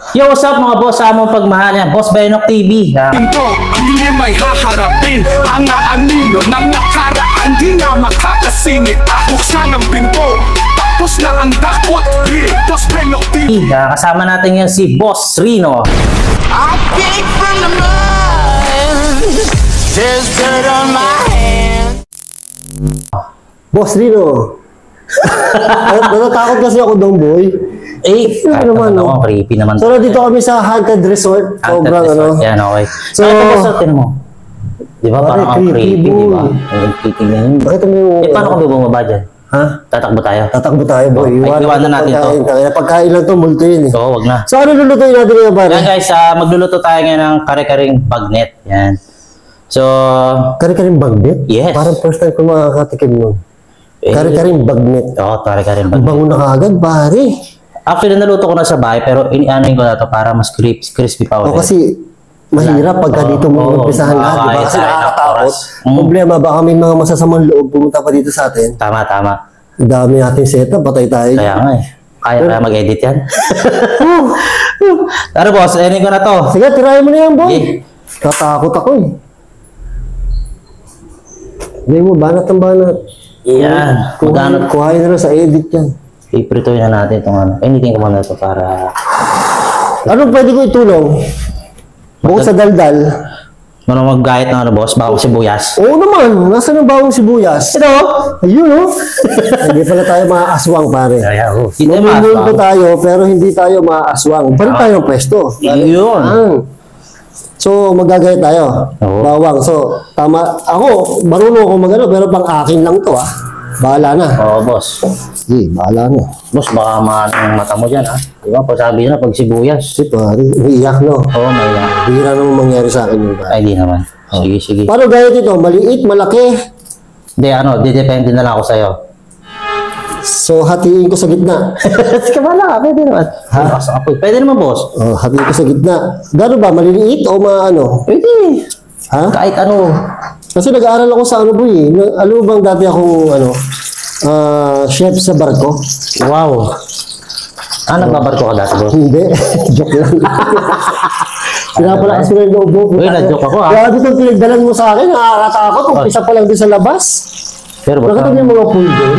Yo, what's up mga boss? Sa among pagmahal yan, Boss Benok TV. Pinto, hindi may haharapin ang aanino ng nakaraan. Di na makakasingit, buksan ang pinto. Tapos na ang dakwat, Boss Benok TV. Kasama natin yan si Boss Rino. I came from the mud. There's dirt on my hands. Boss Rino. Natatakot kasi ako doon, boy. Ano naman, no? Creepy naman. So, dito kami sa Haunted Resort. Sobrang ano. Yan, okay. So, ito mo. Di ba parang ang creepy, di ba? Creepy na yun. Bakit mo... paano kung bumaba dyan? Ha? Tatakbo tayo? Tatakbo tayo, boy. Iwanan natin to. Pagkain lang to, multo yun eh. Oo, wag na. So, ano lulutuin natin ngayon, pare? Yan guys, magluluto tayo ngayon ng kare-karing bagnet. Yan. So... Kare-karing bagnet? Yes. Parang first time ko makakatikim nun. Kare-karing bagnet. Oo, kare-karing Ang bagnet. bango na kagad, pare. Actually, naluto ko na sa bahay, pero inianin ko na to para mas crispy pa ulit. O kasi, mahirap pagka dito mo umpisahan lahat, di ba? Kasi nakakatakot. Problema, baka may mga masasamang loob pumunta pa dito sa atin. Tama. Ang dami natin setup, patay tayo. Kaya nga eh. Kaya mag-edit yan. Pero boss, ending ko na to. Sige, tirahin mo na yan, boy. Yeah. Tatakot ako eh. Hindi mo, banat ang banat. Yan. Kuhain na lang sa edit yan. Ipritoy na natin itong ano. Anything ko muna ito para... Anong pwede ko itulong? Bukod sa daldal. Ano mag-gayat na ano boss? Bawang sibuyas. Oo naman, nasa ng bawang sibuyas? Ito! Ayun o. Hindi pala tayo maaaswang, pare. Hindi Mamulunto tayo, pero hindi tayo maaaswang. Paano tayo ang pwesto? Yun. So, magagayat tayo. Oo. Bawang. So, tama. Ako, marunong ako magano, pero pang akin lang to Bahala na. Oo boss. Sige, bahala na. Boss, baka maano yung mata mo dyan ha. Diba? Pag sabi nyo na, pag sibuyas. Kasi pare, umiiyak no. Oo, may lang. Bihira naman mangyari sa akin yung pare. Ay, di naman. Sige. Paano gayat ito? Maliit, malaki? Hindi, didepende na lang ako sa'yo. So, hatiin ko sa gitna. Sige ba na, pwede naman. Ha? Pwede naman boss. Oh, hatiin ko sa gitna. Gano'n ba? Maliliit o maano? Pwede. Ha? Kahit ano. Kasi nag-aaral ako sa ano po eh. Alam mo bang dati akong chef sa barko? Wow. Nagbabarko ka dati boss? Hindi. Joke lang. Pinapalakas ko na yung loob mo. Uy, na-joke ako Grabe itong pinagdalan mo sa akin. Nakakatakot. Umpisa pa lang din sa labas. Pero boss, Nakita niyo yung mga pool doon?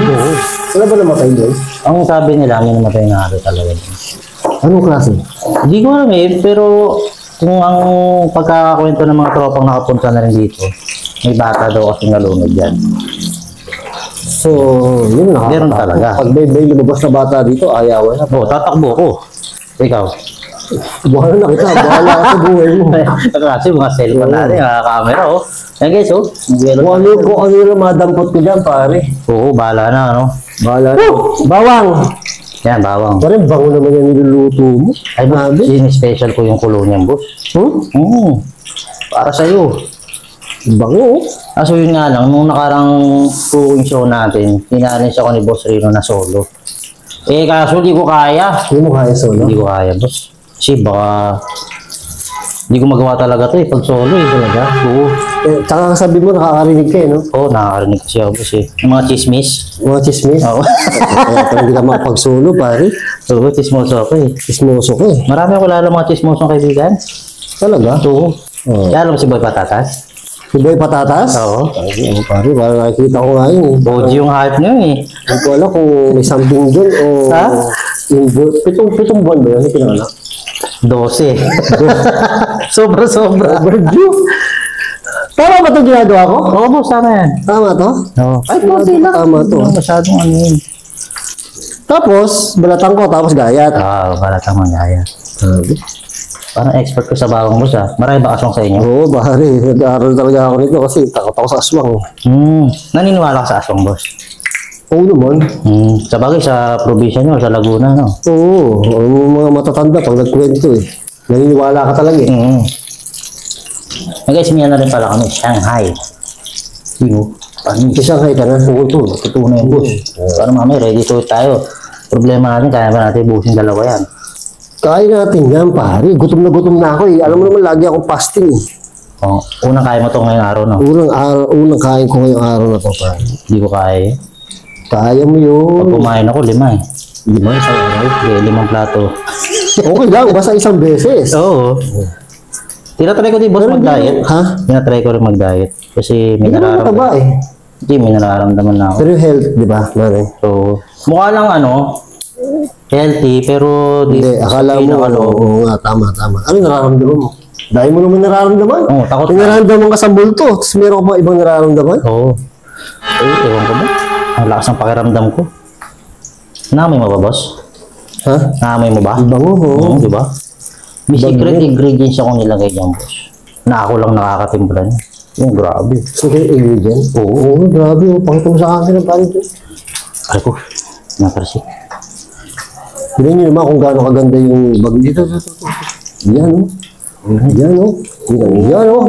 Wala ba namatay doon? ang sabi nila, may namatay na hari talaga. Anong klase? Hindi ko alam eh, pero kung ang pagkakakwento ng mga tropang nakapunta na rin dito, may bata daw kasi nalunod dyan. So, yun na. Meron talaga. Pag may lumabas na bata dito, ayawan na. Oo, tatakbo ko. Ikaw. Bahala na kita. Bahala ka sa buhay mo. Kasi mga cellphone natin, mga camera, oh. Yan guys, oh. Kung ano yung madampot ko dyan, pare. Oo, bahala na, ano. Bahala na. Bawang! Yan, bawang. Parang bango naman yung niluluto mo. Ay, boss, special ko yung kulo niyan, boss. Para sa'yo. Bango. So yun nga lang, nung nakarang cooking show natin, pinalis ako ni Boss Rino na solo. Kaso di ko kaya. Hindi mo kaya solo? Hindi ko kaya, boss. Kasi baka hindi ko magawa talaga to pag solo talaga. Oo. Tsaka sabi mo, nakakarinig ka no? Oo, nakakarinig kasi ako boss Yung mga chismis. Mga chismis? Oo. Kaya hindi ka makapag-solo, pare. Oo, chismoso ako Chismoso ko eh. Marami ako lalo mga chismosong kaibigan. Talaga? Oo. Kaya alam mo si Boy Patatas? Si Boy Patatas? Oo. Pare, parang nakikita ko nga yun eh. OG yung hype niyo Hindi ko alam kung may something dun o... Ha? Pitong buwan ba yun? Hindi kinala. 12. Sobra-sobra. Overdue. Tama ba itong ginagawa ko? Oo, boss, tama yan. Tama to? Oo. Ay, konti lang. Tama to. Masyadong ano yun. Tapos, balatan ko, tapos gayat. Balatang mangyaya. Parang expert ko sa bawang boss Marami ba aswang sa inyo? Oo, bahari. Nag-aaral talaga ako nito kasi takot ako sa aswang. Naniniwala ka sa aswang boss? Oo naman. Sa bagay, sa probinsya nyo, sa Laguna, no? Oo, ang mga matatanda pag nagkwento eh. Naniniwala ka talaga eh. Guys, may na rin pala kami, Shanghai. Sino? Sa Shanghai ka na? Oo, ito. Natutunan yung boss. Para mamaya, ready to it tayo. Problema natin, kaya ba natin busin dalawa yan? Kaya natin yan, pare. Gutom na ako eh. Alam mo naman, lagi akong fasting eh. Unang kaya mo ito ngayong araw, no? Unang kain ko ngayong araw na to, pare. Hindi ko kaya eh. Kaya mo yun. Pag kumain ako, 5 eh. 5 sa araw? Okay, 5 plato. Okay lang, basta isang beses. Oo. Tinatry ko din, boss, mag-diet. Ha? Tinatry ko rin mag-diet. Kasi may Hindi naman mataba nararamdaman. eh. Hindi, may nararamdaman na ako. Pero yung health, di ba? Mare? So, mukha lang healthy, pero Hindi, akala mo oo nga, tama. Ano nararamdaman mo? Dahil mo naman nararamdaman. Oo, takot May ka. nararamdaman ka sa multo, tapos meron ka pa ibang nararamdaman. Oo. Ewan ko ba? Ang lakas ng pakiramdam ko. Naamoy mo ba, boss? Ha? Naamoy mo ba? Bango, oo. Di ba? May secret ingredients akong nilagay dyan, boss. Na ako lang nakakatimpla niya. Yung grabe. Secret ingredient? Oo, grabe. Pakita mo sa akin ang paano ito. Ay ko, naparsik. Tignan niyo naman kung gaano kaganda yung bag dito. Yan, oh. Yan, oh.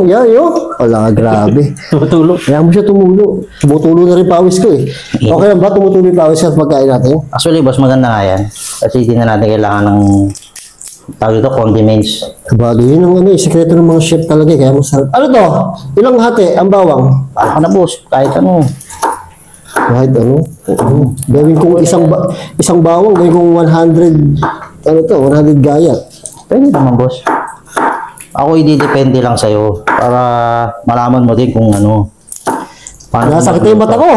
Yan, oh. Wala, grabe. Tutulog. Kaya mo siya tumulo. Tumutulo na rin pawis ko eh. Okay lang ba tumutulo yung pawis sa pagkain natin? Actually, boss, maganda nga yan. Kasi hindi na natin kailangan ng tawag ito, condiments. Sabagay, yun ang sekreto ng mga chef talaga. Kaya masarap. Ano to? Ilang hati ang bawang? Para ka na, boss. Kahit ano. Kahit ano? Gawin kong isang bawang, gawin kong 100 gayat. Pwede naman, boss. Ako, ididepende lang sa'yo. Para malaman mo din kung ano. Nasakit na yung mata ko.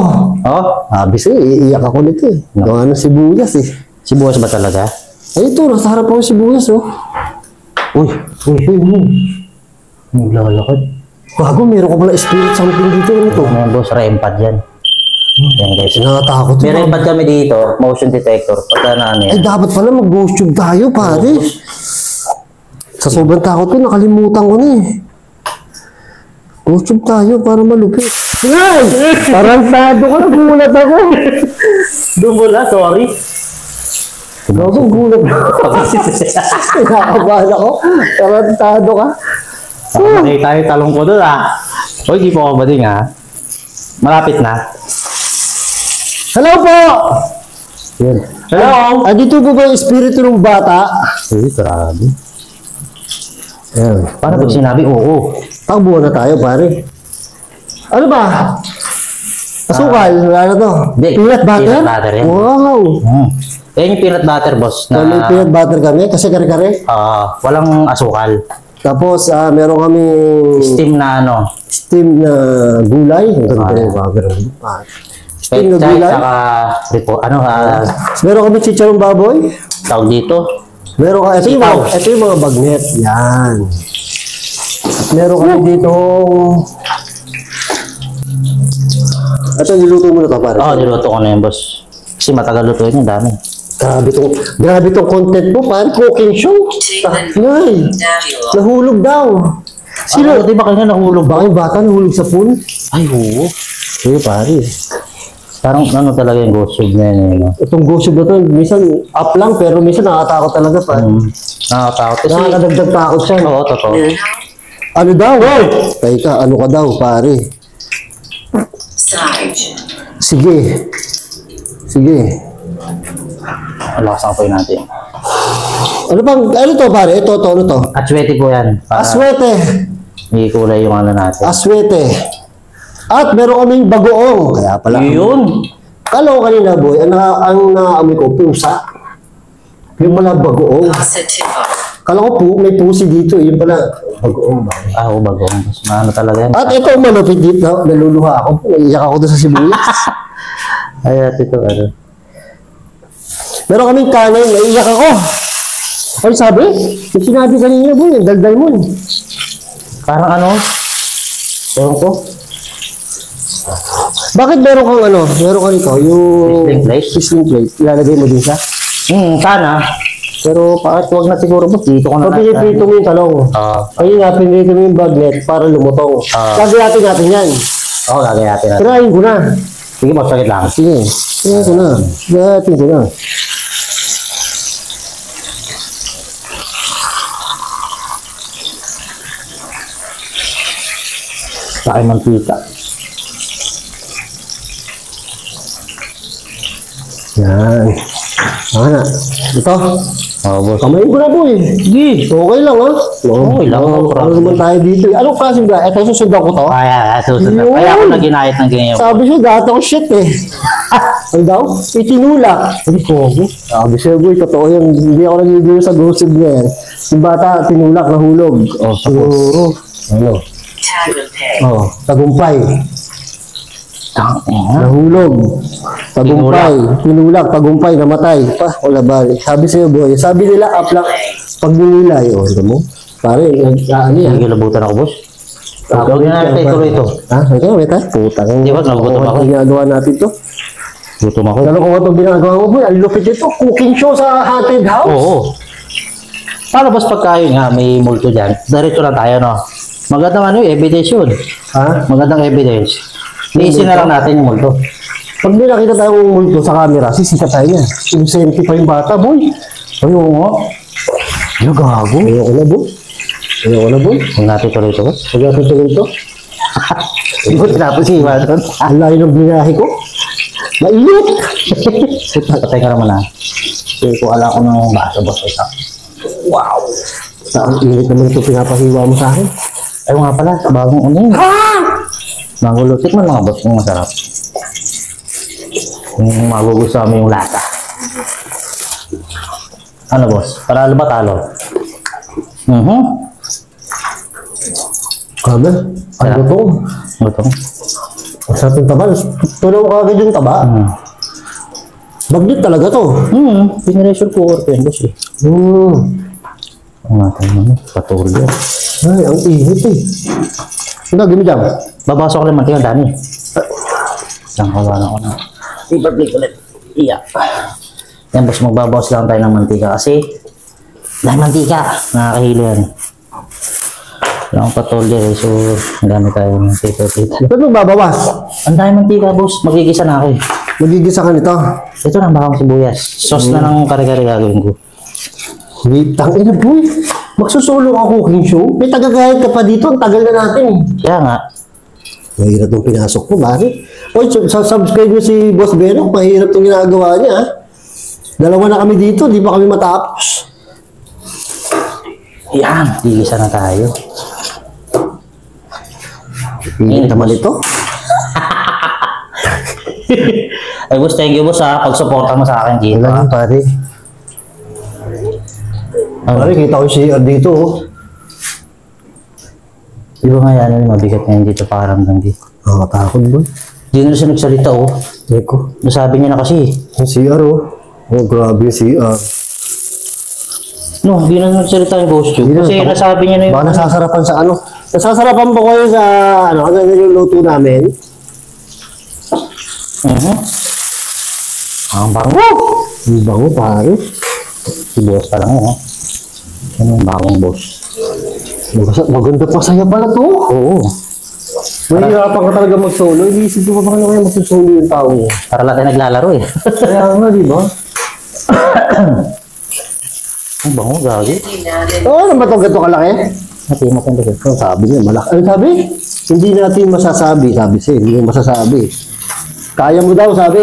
Oh? Abis eh, iiyak ako nito eh. Gawa ng sibuyas eh. Sibuyas ba talaga? Ay ito, nasa harap ako yung sibuyas oh. Uy. Naglalakad. Bago, meron ko pala spirit something dito. Ano to? Ano yan, boss? Rempad yan. Yan, guys. Nakakatakot May yun. rempad kami dito. Motion detector. Pagka na ano Ay, yan. dapat pala mag-ghost tube tayo, pare. Sa sobrang takot ko, nakalimutan ko na eh. Ghost tube tayo para malupit. Ay! Tarantado ka, nagulat ako. Dumula, sorry. Gago, gulat ako. Nakakabahan ako. Tarantado ka. Okay, tayo talong ko doon Uy, di po ako bading Malapit na. Hello po! Yun. Hello! Dito po ba yung espiritu ng bata? Uy, grabe. Ayan. Paano pag sinabi, oo. Takbuhan na tayo, pare. Ano ba? Asukal, wala na to. Hindi, Peanut butter? peanut butter yan. Wow! Yan yung peanut butter, boss. Na, May peanut butter kami, kasi kare-kare. walang asukal. Tapos, meron kami Steam na steam na gulay. Ang ganda yung bago. Steam na pechay, gulay. saka, Meron kami chicharong baboy. tawag dito. Meron ka, Sitaw. ito yung mga bagnet. Yan. At meron kami dito. Ito, niluto mo na ito, pare. Niluto ko na yan, boss. Kasi matagal lutuin yung dami. Grabe tong content mo, pare. Cooking show. Nay, nahulog daw. Sino? Di ba kanina nahulog Baka yung bata nahulog sa pool? Ay, oo. Pare. Parang talaga yung ghost tube na yun. Itong ghost tube na to, minsan up lang, pero minsan nakakatakot talaga, pare. Nakakatakot. Kasi, Nakakadagdag takot siya. oo, totoo. Ano daw? Teka, ano ka daw, pare? Sige. Malakas ang apoy natin. Ano to, pare? Ito, ano to? Atsuete po yan. Para Aswete. may kulay yung natin. Aswete. At meron kaming bagoong. Kaya pala. Yun. Kala ko kanina, boy, ang naamoy ko, pusa. Yung pala bagoong. Kala ko may pusi dito. Yung pala bagoong. Oo, bagong. Mas maano talaga yan. At ito, malupit dito. Naluluha ako. Iiyak ako doon sa sibuyas. Ay, at ito, Meron kaming kanin. Naiiyak ako. Ano sabi? Yung sinabi kanina, boy, yung daldal mo. Parang ewan ko. Bakit meron kang meron ka nito, yung Sizzling plate? sizzling plate, ilalagay mo din siya? Sana. Pero bakit huwag na siguro po. Dito ko na So, piniprito mo yung talong. Ayun nga, pinirito mo yung bagnet para lumutong. Gagayatin natin yan. Oo, gagayatin natin. Tirahin ko na. Sige, boss, sakit lang. Sige, tirahin ko na. Gagayatin ko na. Sa aking mantika. Yan. Tama na. Ito. Oo, boss. Kamayin ko na boy. Sige. Okay lang ha? Okay lang, no Ano problem. naman tayo dito? Anong klase ba? Ito susundan ko to? Kaya, susunod. Kaya ako na ginayat ng ganyan. Sabi siya, dati ako shit eh. Ano daw? Itinulak. Sabi ko, sabi siya boy, totoo yan. Hindi ako nagigil sa gossip niya yan. Yung bata, tinulak, nahulog. Oh, siguro. Ano? Tagumpay. Nahulog. Tagumpay. Tinulak, tagumpay, namatay. Wala ba? Sabi sa'yo boy. Sabi nila, upload. Pag nilay, ano mo? Pare, ano yan? Sige, labutan ako, boss. Huwag na natin ituloy ito. Ha? Okay, wait ha? Putang. Di ba, nagutom ako? Ano ginagawa natin to? Gutom ako. Alam ko ba itong ginagawa mo boy? Ang lupit ito. Cooking show sa haunted house. Oo. Para boss pagkain nga, may multo dyan. Diretso lang tayo, no? Magandang evidence yun. Ha? Magandang evidence. Iisin na lang natin yung multo. Pag may nakita tayong multo sa camera, sisita tayo niya. Inosente pa yung bata, boy. Ayun nga. Ano gago? Ayoko na, boy. Ayoko na, boy. Huwag natin tuloy ito, boss. Huwag natin tuloy ito. Hindi mo tinapos si Iwan doon. Ang layo ng binahe ko. Mainit! Patay ka naman, ha? Hindi ko alam ko ng baso, boss. Ito. Wow! Ang init naman ito pinapahiwa mo sa akin. Ayun nga pala, bagong unin. Magulutik man mga boss, yung masarap. Yung magugusto kami yung lasa. Ano boss? Para ba talo? Grabe. Ano to? Gutong. Ang sarap yung taba. Tunaw ka agad yung taba. Baglit talaga to. Pinresure cooker ko yun boss eh. Ang natin naman, patuloy. Ay, ang init eh. Ang gagawin mo dyan? Babasok ko lang mantika, dami. Isang kawana ko na. I-break ulit. Iya. Yan boss, magbabawas lang tayo ng mantika kasi dahil mantika, nakakahilo yan. Wala akong patuloy eh, so gamit tayo ng tito-tito. Ba't mo babawas? Ang dami mantika boss, magigisa na ako eh. Magigisa ka nito. Ito na, bakang sibuyas. Sauce na ng kare-kare gagawin ko. Wait, tangina boy. Magsusulong ako cooking show. May tagagayad ka pa dito. Ang tagal na natin. Kaya nga, Mahirap itong pinasok ko, bakit? Oy, subscribe nyo si Boss Benok. Mahirap itong ginagawa niya, ha? Dalawa na kami dito, di pa kami matapos. yan, gigisa na tayo. Init naman ito. Ay boss, thank you boss ha, pag-suporta mo sa akin dito. Wala pare. Pare, kita ko yung CR dito, oh. Di ba nga yan, mabigat ngayon dito pakaramdam dito. Nakakatakot, boy. Di na siya nagsalita oh. Eko. Nasabi niya na kasi. Yung CR, oh. Oh, grabe yung CR. No, di na nagsalita yung ghost tube. Di na, Kasi baka- nasabi niya na yung... Baka nasasarapan sa ano. Nasasarapan ba kayo sa, ano yung luto namin? Ang bango! Ang bango, pare. Si boss pa lang yun ha. Ano yung bagong boss? Maganda pa saya pala to. Oo. Mahirapan ka talaga mag-solo. Iisip ko pa kaya mag-solo yung tao mo. Para lahat ay naglalaro eh. Kaya nga, di ba? Ang bango, gagi. Oo, ano ba ito gato kalaki? Natimot yung kasi. Ang sabi niya, malaki. Ano sabi? Hindi natin masasabi, sabi siya. Hindi mo masasabi. Kaya mo daw, sabi.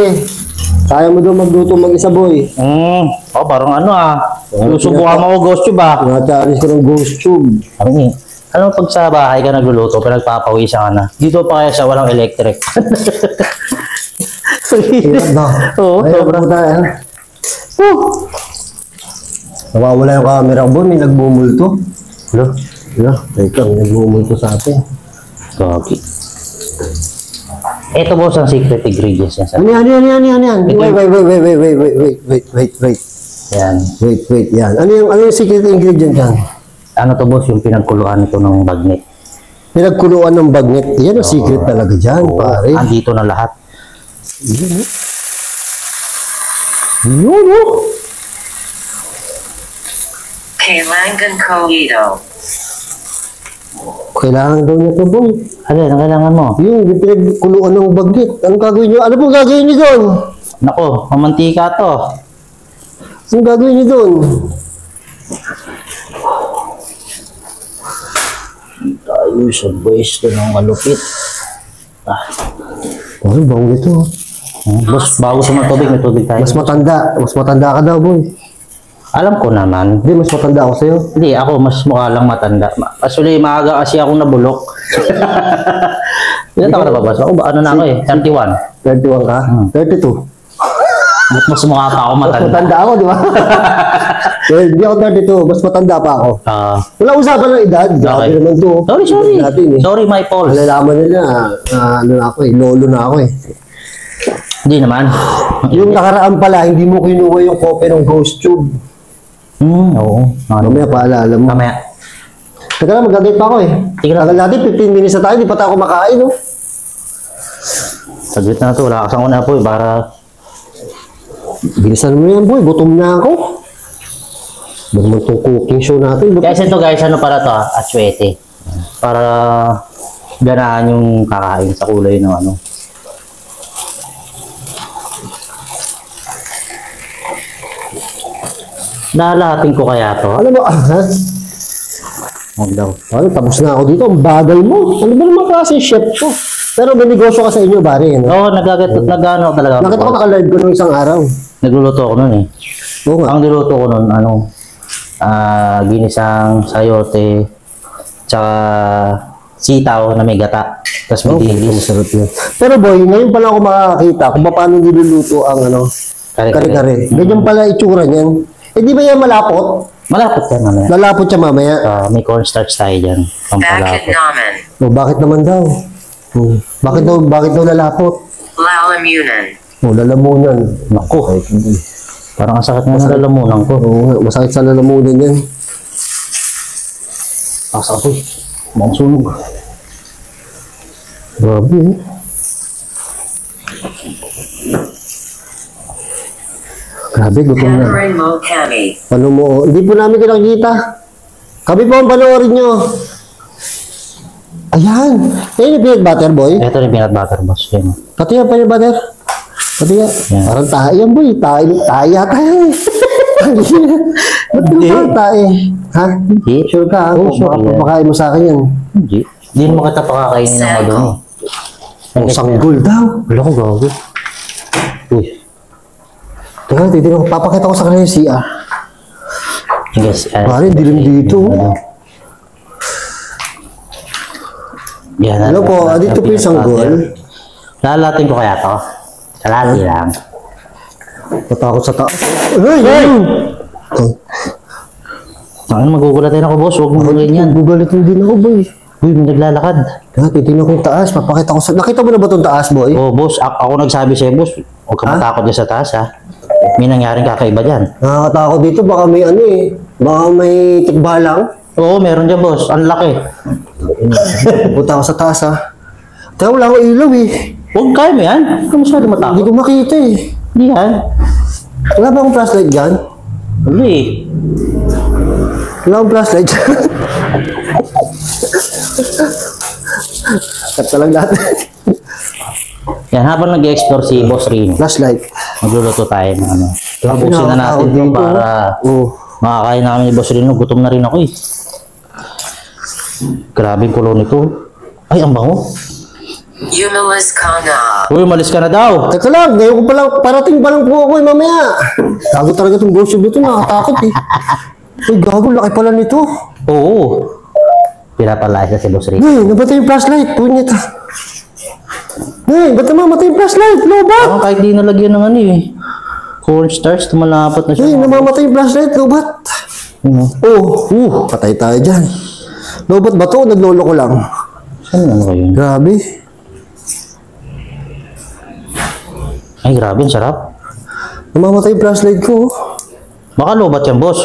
Kaya mo daw magluto mag-isa, boy. Oh, parang ano ah. Susubukan mo ko ghost tube ah. Tinataris ko ng ghost tube. Sabi niya, alam mo pag sa bahay ka nagluluto, pinagpapawisan ka na. Dito pa kaya sa walang electric. Hirap na. Oo, Ay, sobra. puta, eh. Nawawala yung camera ko, may nagmumulto. Hello? Teka, may nagmumulto sa atin. Gagi. Ito boss ang secret ingredients niya sa... Ano yan? Ito Wait. Yan. Wait, yan. Ano yung secret ingredient yan? Ano to boss, yung pinagkuluan nito ng bagnet. Pinagkuluan ng bagnet. Yan ang secret talaga dyan, Oo, pare. andito na lahat. Yun, oh. Kailangan ko ito. Kailangan daw niya ito, boy. Alin, ang kailangan mo? Yung pinagkuluan ng bagnet. Anong gagawin niyo? Ano pong gagawin niyo doon? Nako, mamantika to. Anong gagawin niyo doon? Tayo sa boys ko ng malupit. Oh, bango ito. Boss, bago sa mga tubig, may tubig tayo. Mas matanda ka daw, boy. Alam ko naman. Hindi, mas matanda ako sa'yo. Hindi, ako mas mukha lang matanda. Actually, maaga kasi ako nabulok. Ilan taon ka na ba, boss? Ako ba, ano na ako eh? 31. 31 ka? 32. Ba't mas mukha pa ako Mas matanda? matanda ako, di ba? Hindi ako 32, mas matanda pa ako. Wala usapan ng edad. Grabe Okay. naman to. Sorry. Natin, eh. Sorry, my fault. Malalaman nila, ano na ako eh, lolo na ako eh. Hindi naman. Yung nakaraan pala, hindi mo kinuha yung copy ng ghost tube. Oo. Ano? Mamaya paalala mo. Mamaya. Teka lang, magagay pa ako eh. Sige lang. Tagal natin, 15 minutes na tayo, di pa tayo kumakain, no? Saglit na to. Wala kasang ko na po eh. Para Bilisan mo yan, boy. Gutom na ako. Naman itong cooking show natin. guys, ito guys, ano pala to Atsuete. Para ganahan yung kakain sa kulay ng ano. Lalahatin ko kaya to. Ano ba? Huwag daw. Ano, tapos na ako dito. Ang bagal mo. Ano ba naman klase chef to? Pero may negosyo ka sa inyo, pare. Ano? Oo, nagano talaga. ako. Nakita ko naka-live ko nung isang araw. Nagluluto ako nun eh. Oo nga. Ang niluto ko nun, ano, ginisang sayote, tsaka sitaw na may gata. Tapos may Okay, dilis. masarap yun. Pero boy, ngayon pala ako makakakita kung paano niluluto ang ano, kare-kare. Ganyan pala itsura niyan. Eh di ba yan malapot? Malapot yan mamaya. Lalapot siya mamaya. May cornstarch tayo dyan. Bakit Pampalapot. naman? O bakit naman daw? Bakit daw lalapot? Lalamunan. O lalamunan. Naku. Parang ang sakit nga ng lalamunan ko. Oo nga, masakit sa lalamunan yan. Asa ko eh. Mukhang sunog. Grabe eh. Grabe, gutom na. Cameron Mo Kami. Ano mo? Hindi po namin kinakita. Kami po ang panoorin nyo. Ayan. Ayan yung peanut butter, boy. Ito rin peanut butter, boss. Yan. Pati yan, peanut butter. Pati yan. Yan. Parang tayo yan, boy. Tayo yata yan. Ba't Hindi. parang tayo? Ha? Hindi. Sure ka? Oo, Kung sure baka yan. papakain mo sa akin yan. Hindi. Hindi mo kita pakakainin ng madumi. O, sanggol daw. Wala ko gago. Uy. Teka, titignan ko. Papakita ko sa kanila yung CR. Yes. Pare, dilim dito. Yan. Hello po, dito po yung sanggol. Lalatin ko kaya to. Kalati lang. Natakot sa taas. Ay! Ano, magugulatin ako, boss. Huwag mong ganyan. Gugalitin din ako, boy. Uy, may naglalakad. Teka, titignan ko yung taas. Papakita ko sa... Nakita mo na ba itong taas, boy? Oh, boss, ako nagsabi sa'yo, boss. Huwag ka matakot dyan sa taas, ha. May nangyaring kakaiba dyan. Nakakatakot dito. Baka may ano eh. Baka may tikbalang. Oo, meron dyan, boss. Ang laki. Punta ako sa taas, ha. Teka, wala akong ilaw eh. Huwag kaya mo yan. Huwag ka masyado Hindi matakot. ko makita eh. Hindi yan. Wala ba akong flashlight dyan? Wala eh. Wala akong flashlight dyan. Cut na lang natin. Yan, habang nag-explore si Boss Rino, Flashlight. magluluto tayo ng ano. Grabe, Tapusin na natin nakakatakot ito dito. para Oo. makakain namin ni Boss Rino. Gutom na rin ako eh. Grabe yung kulo nito. Ay, ang bango. Umalis ka na. Uy, umalis ka na daw. Teka lang, ngayon ko palang, parating pa lang po ako eh, mamaya. Gago talaga itong ghost tube dito, nakakatakot eh. Ay, gago, laki pala nito. Oo. Pinapalayas na si Boss Rino. Hey, nabatay yung flashlight, punyet. Hey, ba't namamatay yung flashlight? Lobat! Parang kahit di nalagyan ng ano eh. Cornstarch, tumalapat na siya. Hey, namamatay yung flashlight, lobat. Patay tayo dyan. Lobat ba to? Naglolo ko lang. Saan ano kayo? Grabe. Ay, grabe, ang sarap. Namamatay yung flashlight ko. Baka lobat yan, boss.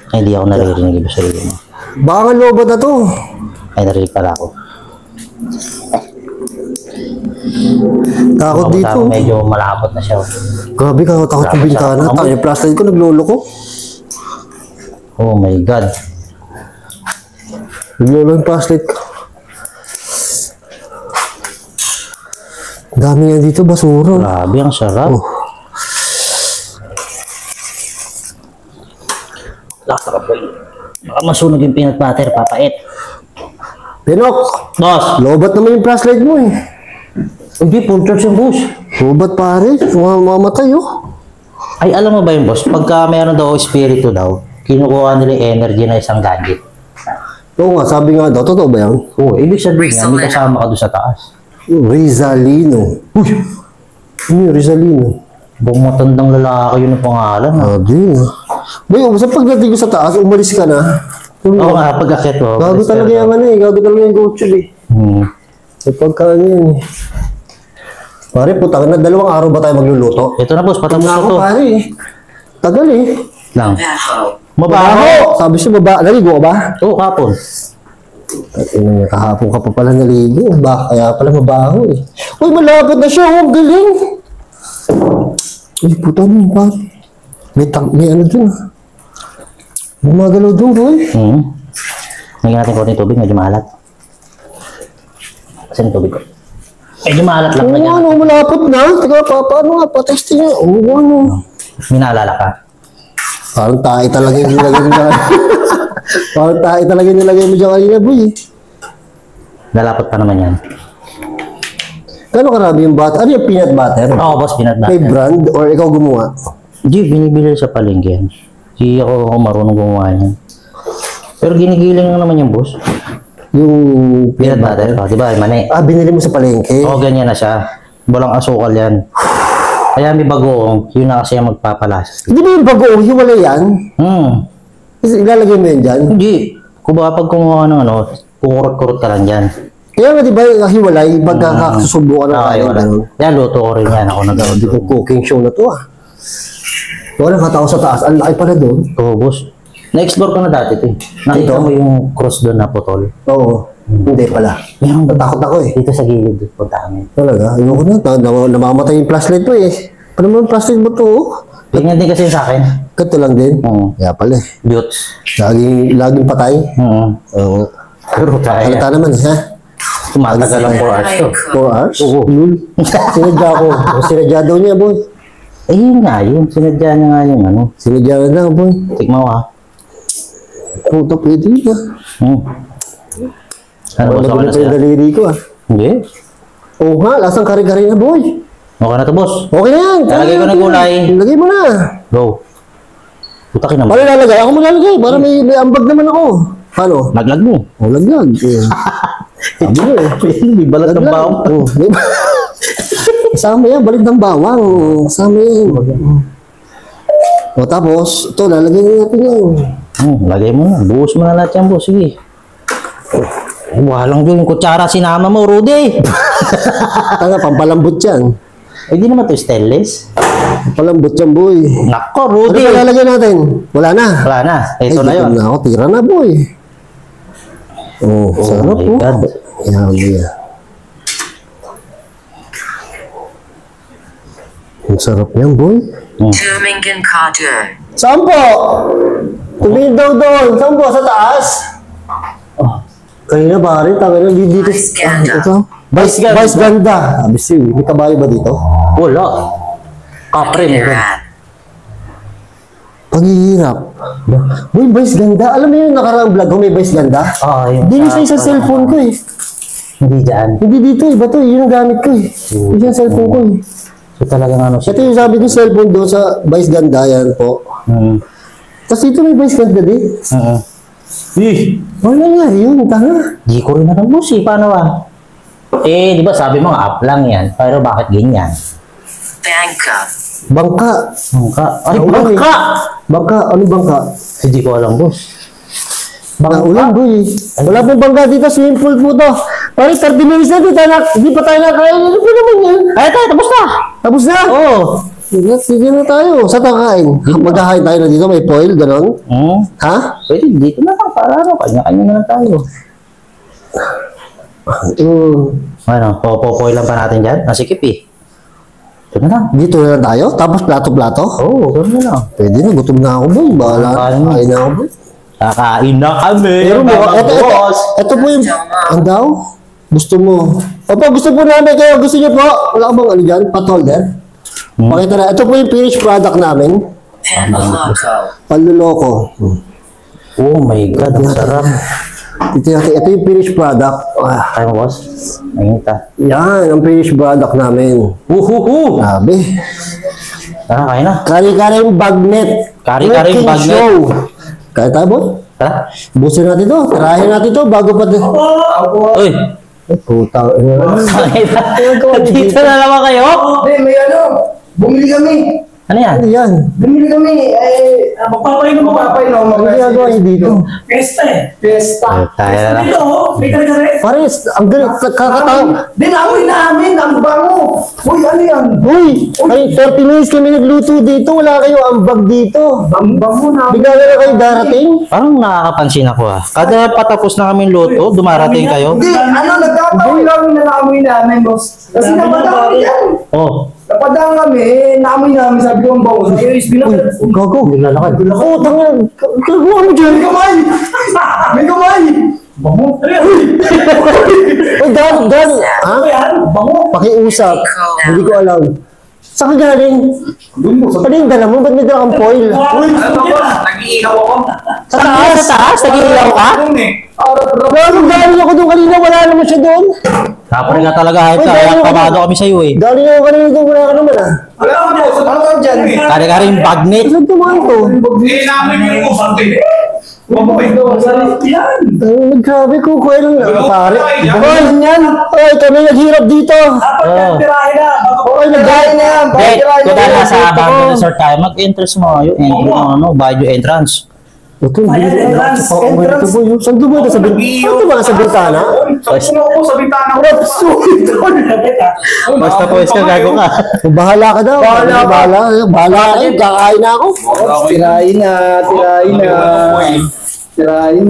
Ay, hindi ako naririnig Boss Rino. Baka nga lobat na to. Ay, narinig pala ako. Takot dito. Ako medyo malapot na siya. Grabe, takot yung bintana. Tayo yung flashlight ko, naglolo ko. Oh my God. Naglolo yung flashlight ko. Dami nga dito, basura. Grabe, ang sarap. Oh. Laksarap ba yun? Baka masunog yung peanut butter, papait. Pinok! Boss! Lobat naman yung flashlight mo eh. Hindi, full charge yung boss. Lobat pare, mamamatay oh. Ay, alam mo ba yun, boss? Pagka meron daw espiritu daw, kinukuha nila yung energy na isang gadget. Oo nga, sabi nga daw, totoo ba yan? Oo, ibig sabihin nga, may kasama ka doon sa taas. Rizalino. Uy! Ano yung Rizalino? Buong matandang lalaki yun ang pangalan. Ha? Di na. Boy, sa pagdating ko sa taas, umalis ka na. Oo nga, pag-akit mo. Gago talaga yung ano eh. Gago talaga yung gocho eh. Pagka ano yun eh. Pare, putang na, 2 araw ba tayo magluluto? Ito na, boss, patapos na Ako to. pare eh. Tagal eh. Lang. Baho. Mabaho! Sabi siya, naligo ka ba? Oo, kapon. Kahapon ka pa pala naligo. Kaya pala mabaho eh. Uy, malapit na siya. Oh, galing. Uy, puta mo pare. May ano dun ah. May magalaw dun, boy. Lagyan natin konting tubig, medyo maalat. Kasi yung tubig ko. Medyo maalat lang. Oo, Lagyan ano, natin. malapit na. Teka, paano nga, patesting niya. Oo, ano. May naalala ka? Parang tayo talaga yung nilagay mo dyan. Parang tayo talaga yung nilagay mo dyan kanina, boy. Lalapot pa naman yan. Gano'ng karami yung butter? Ano yung peanut butter? Oo, boss, peanut May butter. brand or ikaw gumawa? Hindi, binibili sa palengke yan. Hindi ako marunong gumawa yan. Pero ginigiling lang naman yung boss. Yung Peanut butter. O, diba, mani. binili mo sa palengke. Oo, ganyan na siya. Walang asukal yan. Kaya may bagoong, yun na kasi ang magpapalasa. Hindi ba yung bagoong hiwalay yan? Ilalagay mo yan dyan? Hindi. Kung baka pag kumuha ng ano, kukurot-kurot ka lang dyan. Kaya nga di ba yung hiwalay, pagkakasubukan ng kain, wala. gano'n? Yan, luto ko rin yan. Ako nagawa Hindi ko cooking show na to ah. Wala katao sa taas, ang laki pala doon. Oo, boss. Na-explore ko na dati ito eh. Nakita Dito? mo yung cross doon na putol. Oo, hindi pala. Meron ba? Natakot ako eh. Dito sa gilid, punta kami. Talaga, ayoko na, namamatay yung flashlight to eh. Paano mo yung flashlight mo to? Ganyan din kasi sa akin. Ganito lang din. Oo. Kaya pala eh. Buttes. Laging patay. Oo. Oo. Pero kaya. Halata naman ha? Tumatagal lang 4 hours to. 4 hours? Oo. Lul. Sinadya ko. Sinadya daw niya, boy. Eh, yun nga yun. Sinadya niya nga yung ano. Sinadya na daw, boy. Tikman mo ha. Puta, pwede ka. Ano boss? Okay na Yung sila? daliri ko ah. Hindi. Oo nga, lasang kari-kari na, boy. Okay na to, boss. Okay na yan. Lalagay ko ng gulay. Lagay mo na. Go. Puta ka naman. Paano lalagay? Ako maglalagay. Para may ambag naman ako. Paano? Laglag mo. O, laglag. Sabi mo eh. May balat ng bawang. Oo, di ba? Kasama yan, balik ng bawang. Kasama yan. O tapos, ito, lalagay na natin yan. Lagay mo na. Buhos mo na lahat yan, boss. Sige. Walang yung kutsara sinama mo, Rudy. Tanga, pampalambot yan. Eh, di naman to stainless. Pampalambot yan, boy. Nako, Ano Rudy. ba lalagay natin? Wala na. Wala na. Ito na yun. gutom na ako. Tira na, boy. Oh, sarap my po. God. Yummy. Ang sarap yan, boy. Tumingen Carter. Saan po? Tumingin daw doon. Saan po? Sa taas? Kanina ba rin? Tanga na dito. Vice ganda. Ito? Vice ganda. Vice ganda. Sabi siya, may kabayo ba dito? Wala. Kapre mo. Rat. Paghihirap. Boy, Vice ganda. Alam mo yung nakaraang vlog ko may Vice ganda? Yung Hindi sa isang cellphone ko eh. Hindi dyan. Hindi dito, iba to. Yun ang gamit ko eh. Yung isang cellphone ko eh. So talagang ano siya. Ito yung sabi ko cellphone doon sa Vice ganda. Yan po. Tapos dito may Vice ganda din. Wala nga yun. Tanga. Di ko rin alam, boss eh. Paano ba? Eh, di ba sabi mo nga, up lang yan. Pero bakit ganyan? Bangka. Bangka. Bangka. Ay, Naulan eh. bangka! Bangka. Ano bangka? Hindi ko alam, boss. Naulan, boy. Wala pong bangka dito. Swimming pool po to. Parang 30 minutes na dito. Hindi pa tayo nakain. Ano po naman yan? Ay, tayo, tapos na! Tapos na? Oo. Sige na tayo. Sa takain. Maghahain tayo na dito. May foil, gano'n. Ha? Pwede, dito na lang. Para ano, kanya-kanya na lang tayo. Ano, popoy lang pa natin dyan? Nasikip eh. Ito na lang. Dito na lang tayo. Tapos plato-plato. Oo, gano'n na lang. Pwede na. Gutom na ako, boy. Bahala. Kain mo. Kain na ako, boy. Kakain na kami, Pero mo, mga boss. ito po yung, ang daw? Gusto mo? Opo, gusto po namin kayo. Gusto niyo po? Wala ka bang ano dyan? Pot holder? Pakita na. Ito po yung finished product namin. Panloco. Panluloko. Oh my God, ang sarap. Ito yung finished product. Kaya mo, boss? Nangita. Yan, ang finished product namin. Uhuhu! Sabi. Tara, kaya na. Kari-kari yung bagnet. Kari-kari yung King bagnet. Show. Kaya tayo, boy? Tara. Busin natin to. Tirahin natin to bago pa... Uy! Ay, putang. Dito na naman kayo? Hindi, may ano. Bumili kami. Ano yan? Ano yan? Bumili kami. Magpapainom. Ano ginagawa niyo dito? Fiesta. Tayo na lang. Pares, ang galit. Kakatawa. Dinamoy namin. Ang bango. Uy, ano yan? Uy! Ay, 30 minutes kami nagluto dito. Wala kayo ambag dito. Ang bango namin. Bigla na kayo darating. Parang nakakapansin ako ah. Kada patapos na kami luto, dumarating kayo. Hindi, ano, nagkataon lang na naamoy namin, boss. Kasi napadaan yan. Oh. Napadaan kami, naamoy namin. Sabi ko ang bango. Sabi ko, isbina. Gago. Naglalakad. Oo, tanga. Gagawa mo dyan. May kamay! May kamay! Bango. Uy, gago. Ha? Bango. Pakiusap. Hindi ko alam. Saan ka galing? Ano yung dala mo? Ba't may dala kang foil? Nag-iihaw ako. Sa taas, sa taas, nag-iilaw ka? Gago, galing ako doon kanina. Wala naman siya doon. Kapag nga talaga, kahit kaya kabado kami sa'yo eh. Galing ako kanina doon. Wala ka naman ah. Wala ka po. Ano ka dyan? Kari-kari yung bagnet. Saan tumahan to? Eh, namin yung usante. Yan. Nagsabi ko, kuya lang pare. Hoy, yan. Hoy, kami naghirap dito. Oh. Hoy, nagdahil na yan. Dek, kung dahil nasa Dito. abandoned resort tayo, mag-entrance mo kayo. Entry mo, ano, bayad yung entrance. Ito, entrance. Saan dumo ito? Sa bintana? Sa bintana? Saan ako sa bintana ko? Basta po, ka, gago ka. Bahala ka daw. Bahala ka kayo. Kakain na ako. Tirahin na. Tirahin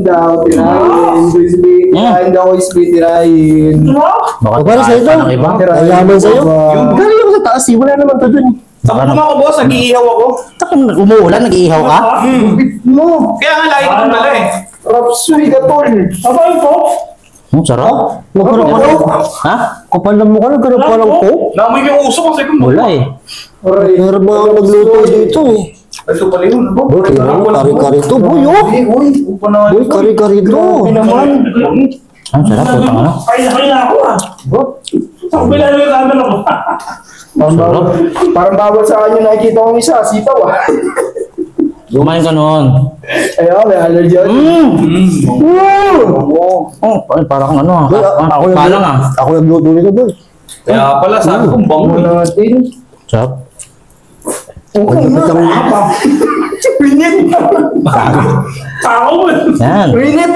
daw. Tirahin daw. Tirahin. Baka O para sa'yo to. ng iba. Ang yaman sa'yo. Galing ako sa taas. Wala naman to dun. Baka na. ako, boss. Nag-iihaw ako. Umuulan, nag-iihaw ka? Kaya nga lahat ko pala eh. Rapsoy ka, tol. Sabay ko. Sarap. Nagkaroon ka lang. Ha? Kapal na mukha. Nagkaroon ka lang po. Namoy yung uso kasi kung Wala eh. Pero mga magluto dito eh. ito pala yun. Boy, kari-kari to. Boy, oh. Boy, kari-kari to. Ang sarap, putang ano. Sarap. Parang bawal sa kanya nakikita kong isa. Sitaw ah. Kumain ka noon. Ayun, may allergy ako. Oh, parang ano ah. Ako pa lang ah. Ako nagluto nito, boy. Kaya pala sabi kong bango natin. Sarap. Okay na. Winit. Yan. Winit.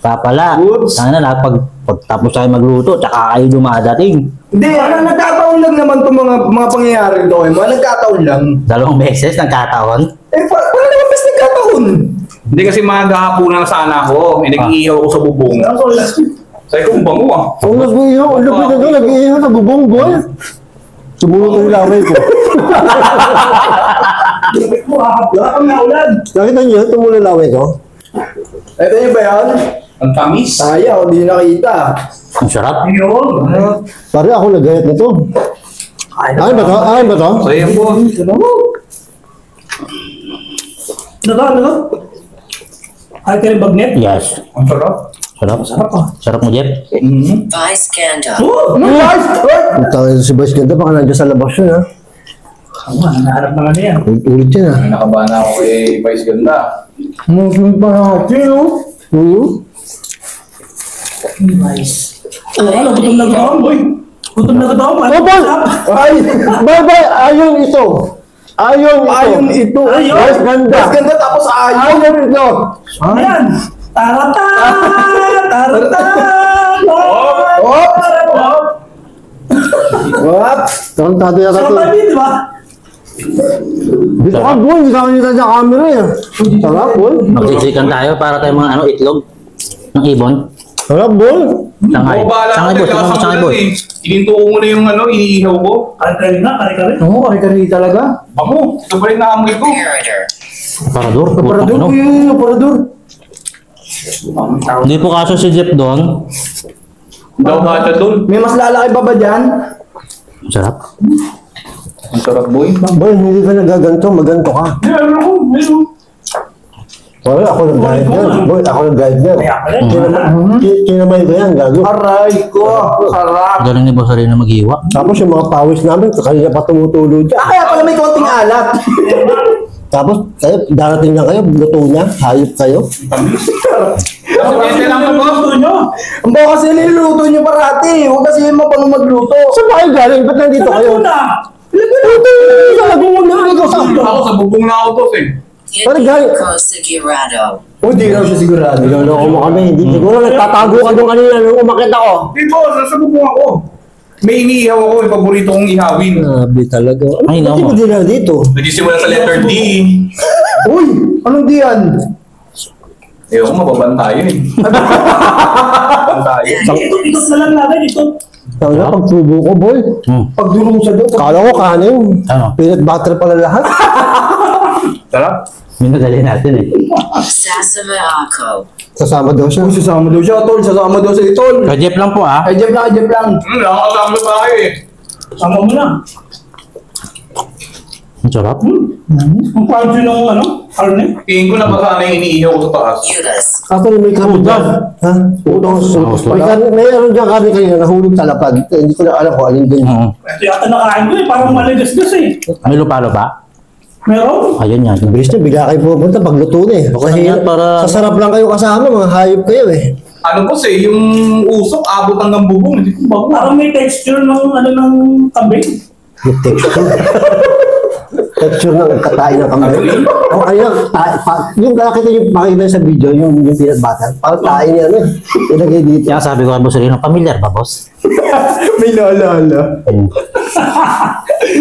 Papala. Oops. Sana lahat pagtapos tayo magluto, tsaka kayo dumadating. Hindi, nagkataon lang naman itong mga pangyayari ito. Mga nagkataon lang. 2 beses nagkataon. Eh, wala naman best nagkataon. Hindi kasi maghahapunan na sana ako. Nag-iihaw ako sa bubong. Sabi ko, bango ah. Ang nag-iihaw. Ang lupit na doon. Nag-iihaw sa bubong, boy. Sumunod ko yung laway ko. Nakita niyo? Tumulong yung laway ko. Ito niyo ba yan? Ang tamis. Sayang, hindi nakita. Ang sarap. Pare, ako nagayat nito. Ay ba to? Ay ba to? Sayang po. Ay, ka rin bagnet? Yes. Ang sarap. Sarap. Sarap mo, Jeff. Vice Ganda. Ano guys? Putang ina si Boys Ganda. Baka nandiyan sa labas yun, ha? Nahanap na nga na yan. Ulit yan, ha? Nakabahan ako kay Vice Ganda. Musul pa natin, no? Nice. Ano, gutom na gutom, boy. Gutom na gutom. Ano, Boy! Ay! Bye-bye! Ayon ito! Ayon ito! Ayon? Boys Ganda! Vice Ganda tapos ayaw. Ayon ito! Ayan. Tarata! Tarata! Hop! What? Tarantado yata Sa ito. tabi, di ba? Dito ka, boy! Hindi ka kanita sa camera, eh. Sarap, boy! Magsiksikan tayo para tayo mga ano, itlog ng ibon. Sarap, boy! Sangay. Sangay, boy. Sangay, boy. Ininto ko muna yung iniihaw ko. Kari-kari na, kari-kari. Oo, kari-kari talaga. Bango. Ito pa rin naamoy ko. Imperator. Parador. Aparador Ano? ko yun, aparador. Hindi po kaso si Jeff doon. Daw bata doon. May mas lalaki pa ba dyan? Ang sarap. Ang sarap boy. Boy, hindi ka nagaganto, maganto ka. Meron ako, meron. Boy, ako nag-guide yan. Boy, ako nag-guide yan. Kaya pala. Kinamay ko yan, gago. Aray ko, sarap. Galing ni Boss Rino mag-iwa. Tapos yung mga pawis namin, kanina pa tumutulo dyan. Kaya pala may konting alat. Tapos, kayo, darating na kayo, luto niya, hayop kayo. Kasi lang po. Gusto nyo? Ang baka kasi niluluto nyo parati. Huwag kasi mo pa magluto. Saan ba kayo galing? Ba't nandito Sa kayo? Laguna. Sa Laguna na ikaw sa Ako sa bubong na ako, boss eh. Enrico Sigurado. O, di raw siya sigurado. Niloloko mo kami, hindi siguro nagtatago ka doon kanina nung umakit ako. Di boss, nasa bubong ako. May iniihaw ako, yung paborito kong ihawin. Grabe talaga. Ay, Ba't naman. hindi na dito? Nagsisimula sa letter D. Uy, anong D yan? Eh, ako mababan tayo eh. Mababan tayo. Ikot na lang natin, ikot. Tawag na, pagtubo ko, boy. Pagdulong sa doon. Kala ko kanin. Ano? Peanut butter pala lahat. Sarap. Minadali natin eh. Sasama Ako. Sasama daw siya. Sasama daw siya, tol. Sasama daw siya, tol. Kay Jeff lang po ah. Ay, Jeff lang, Jeff lang. Nakakasama sa tayo eh. Sama mo na. Ang sarap. Ang crunchy ng karne. Tingin ko na baka na yung iniihaw ko sa taas. Judas. Actually, may kami dyan. Ha? Utos. May ano dyan kami kanina, nahulog sa lapad. Hindi ko na alam kung alin din. Ito yata nakain ko eh, parang maligas-gas eh. May lupalo ba? Meron? Ayun yan. Bilis nyo, bigla kayo pupunta pag luto na eh. Kasi yan para- sasarap lang kayo kasama, mga hayop kayo eh. Ano po eh, yung usok abot hanggang bubong. Hindi ko bago. Parang may texture ng ng kambing. Yung texture. Texture ng katain ng kamay. O kaya, yung nakita yung makikita sa video, yung peanut butter, parang tain yan eh. Ilagay dito. Kaya sabi ko kay Boss Rino, familiar ba boss? May naalala.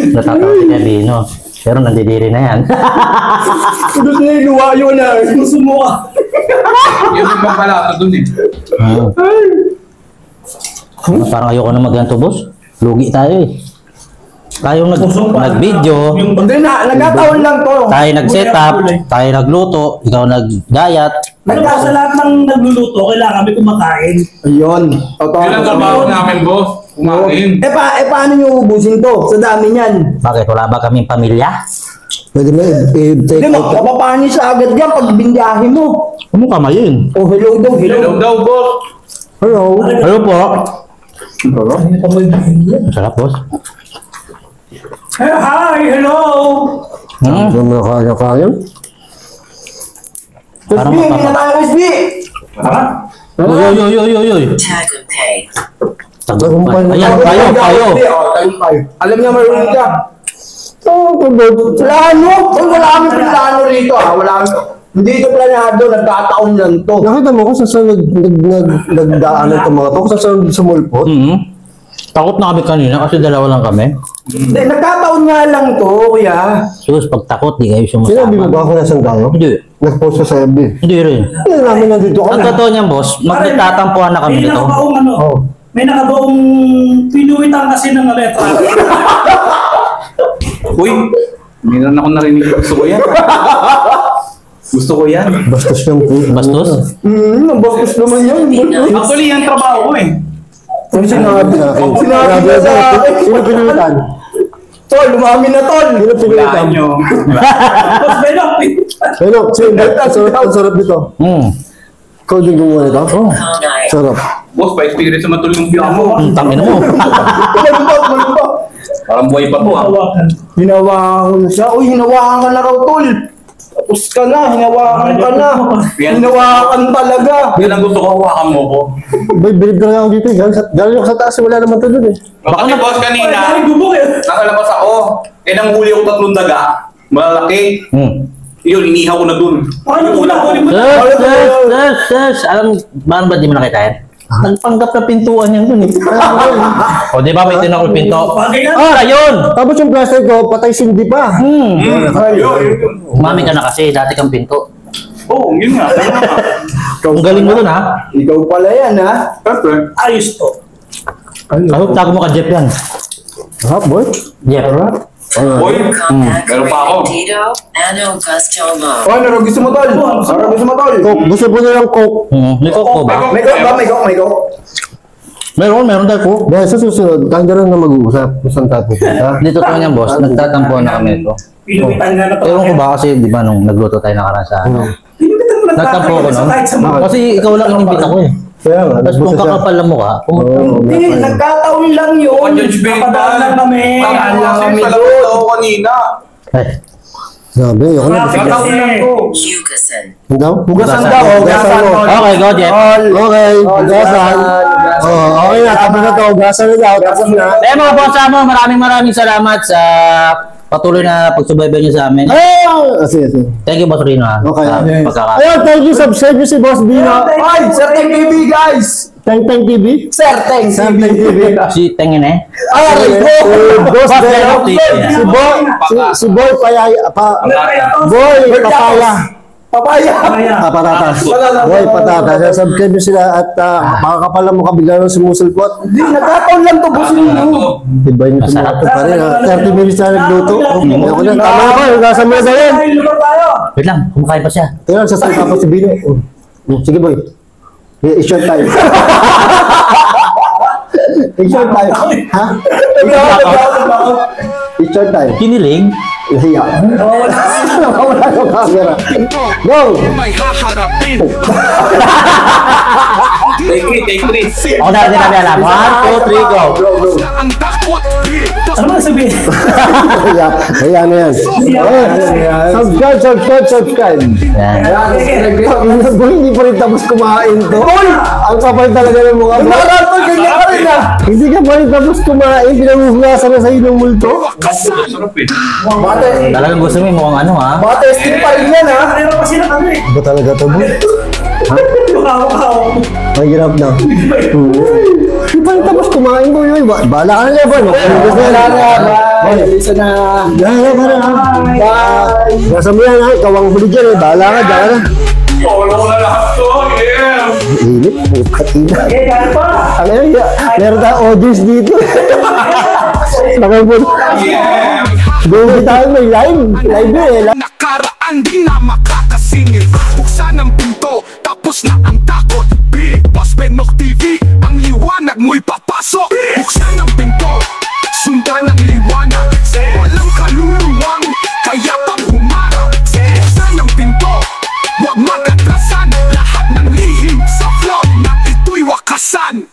Natatawa si Kevino. Pero nandidiri na yan. Gusto niya iluwayo na. Gusto mo ka. Yung ibang palato dun eh. Parang ayoko na magganto boss. Lugi tayo eh. Tayo nag-video, Hindi na, nagkataon lang to. tayo nag-setup, tayo nagluto, ikaw nag-diet. Ano ba sa lahat ng nagluluto, kailangan may kumakain. Ayun. Totoo. Yun ang trabaho namin, boss. Kumain. Paano nyo ubusin to? Sa dami niyan. Bakit? Wala ba kaming pamilya? Pwede mo i-take Hindi, out. makapapahan niyo sa agad yan pag binyahe mo. Ano kamayin? Oh, hello daw, hello. daw, boss. Hello. Ano po? Ang sarap boss. Hey, hi, hello! Ano mo kaya? Parang Crispy, hindi na tayo crispy. Tara. Uy. Tag and pay. Ayan, kayo. Alam niya marunong ka. Plano? Wala kami plano rito ah. Wala kami. Hindi ito planado, nagkataon lang to. Nakita mo kung saan nagdaanan itong mga to, kung saan sumulpot. Takot na kami kanina kasi dalawa lang kami. Hindi, nagkataon nga lang to, kuya. Sus, pag takot, di kayo Sinabi mo sumasama. ba ako nasan tayo? Hindi. Nag-post ka sa FB. Hindi rin. Hindi namin nandito Ang kami. totoo niyan, boss, magtatampuhan na kami May nito. nakabaong Oh. may nakabaong pinuwitan kasi ng letra. Uy, meron ako narinig. Gusto ko yan. Gusto ko yan. Bastos yung po. Bastos? Ang bastos naman yan. Actually, yan trabaho ko eh. Ano sinabi sa akin? Sinabi niya sa akin. Sino pinulitan? Tol, umamin na tol. Sino pinulitan? Tapos may nakapit. Ano? Ang sarap nito. Ikaw din gumawa nito? All night. Sarap. Boss, pa experience naman tol yung film mo. Ang tangin mo. Malumpa. Parang buhay pa to ah. Hawakan. Hinawakan ko siya. Uy, hinawakan ka na raw tol. Tapos ka na, hinawakan ka na. Hinawakan talaga. Yan ang gusto ko, hawakan mo ko. Boy, bilib na ako dito. Galing ako sa taas, wala naman ito dun eh. Baka ni boss kanina, Ay, gubok eh. nasa labas ako. Eh, nanghuli ako 3 daga. Malalaki. Yun, inihaw ko na dun. Paano mo huli mo? Alam, ba di mo nakita yan? Nagpanggap na pintuan yan dun eh. O, di ba may tinakol pinto? Bagay na. Ah, ayun! Tapos yung plastic ko, patay sindi pa. Yun. Umami ka na kasi, dati kang pinto. Oo, yun nga. Ang galing mo dun ha. Ikaw pala yan ha. Perfect. Ayos to. Ano, tago mo ka Jeff yan. Sarap, boy. Jeff. Boy, Compact meron pa ako. Dito and Augusto Mo. Oh, ano gusto mo tol? Ano gusto mo tol? Coke. Gusto po nilang Coke. May coke ba? May coke ba? May coke. Meron tayo coke. Dahil sa susunod, tayo na mag-uusap kung saan tayo pupunta. Dito to niyan boss, nagtatampuhan na kami ito. Pinuwitan nga na to. Ewan ko ba kasi, di ba, nung nagluto tayo nakaraan sa ano. Pinuwitan Nagtampo ko, no? Kahit sa mga... Kasi ikaw lang inimbita ko eh. Kaya nga, Tapos kung nagbuta siya. kakapal mo ka, pumunta. Hindi, nagkataon lang yun. Napadaan lang kami. Kaya lang kami doon. Ako kanina. Eh, Sabi, ako na. Traffic kasi. Hugasan. Ano daw? Hugasan daw. Hugasan mo. Okay, go, Jeff. Okay, hugasan. Okay na, tapos na to. Hugasan na daw, tapos na. Eh mga boss mo, maraming salamat sa patuloy na pagsubaybay niyo sa amin. Sige, sige. Thank you, Boss Rino. Okay. Pagkaka. Ayun, thank you, subscribe nyo si Boss Bino. Ay, Sir Teng TV guys! Teng Teng TV. Sir Teng Sir Teng TV. Si Tengin eh. Ay, Boss Bino. Si Boy Payaya. Boy Papaya. Papaya! Patatas. Boy Patatas. Subscribe nyo sila at makakapala mo kabigla ng sumusulpot. Hindi, nagkataon lang to, boss mo. Diba yung tumato pa rin. 30 minutes na nagluto. Ako na. Tama na ba? Hugasan mo na sa yan. Dahil lugar tayo. Wait lang, kumakain pa siya. Tingnan, sasalita ko si Bino. Sige, boy. I-short tayo. I-short tayo. Ha? I-short tayo. Kiniling. Lahiya. Wala yung camera. Go! May haharapin. Take three. Ako na rin namin alam. 1, 2, 3, go. Tapos na ang dakot. Ano ba sabihin? Lahiya na yan. Subscribe. Yan. Boy, hindi pa rin tapos kumain to. Ang kapal talaga ng mukha mo. Nagkataon, ganyan ka rin ah. Hindi ka pa rin tapos kumain. Pinamuhugasan na sa'yo ng multo. Talagang gusto mo yung mukhang ano ha. Mga testing pa rin yan ah. Meron pa sila kami. Ba talaga to, boy? Hawak-hawak. Mahirap na. Hindi pa rin tapos kumain ko yun. Bahala ka na ba? Wala na. Isa na. Bahala ka na. Bye. Nasa mo yan ha. Ikaw ang huli dyan eh. Bahala ka. Diyan ka na. Wala ko na lahat to. Yeah. Init. Katina. Eh, kaya pa. Ano yun? Meron tayong audience dito. Nakapun. Yeah. Buhay tayo may live. Live eh. Nakaraan di na makakasingil. Buksan ang pinto, tapos na ang takot. Big Boss Benok TV, ang liwanag mo'y papasok. Buksan ang pinto, sundan ang liwanag. Walang kaluluwang, kaya pang humarap. Buksan ang pinto, huwag magatrasan. Lahat ng lihim sa vlog na ito'y wakasan.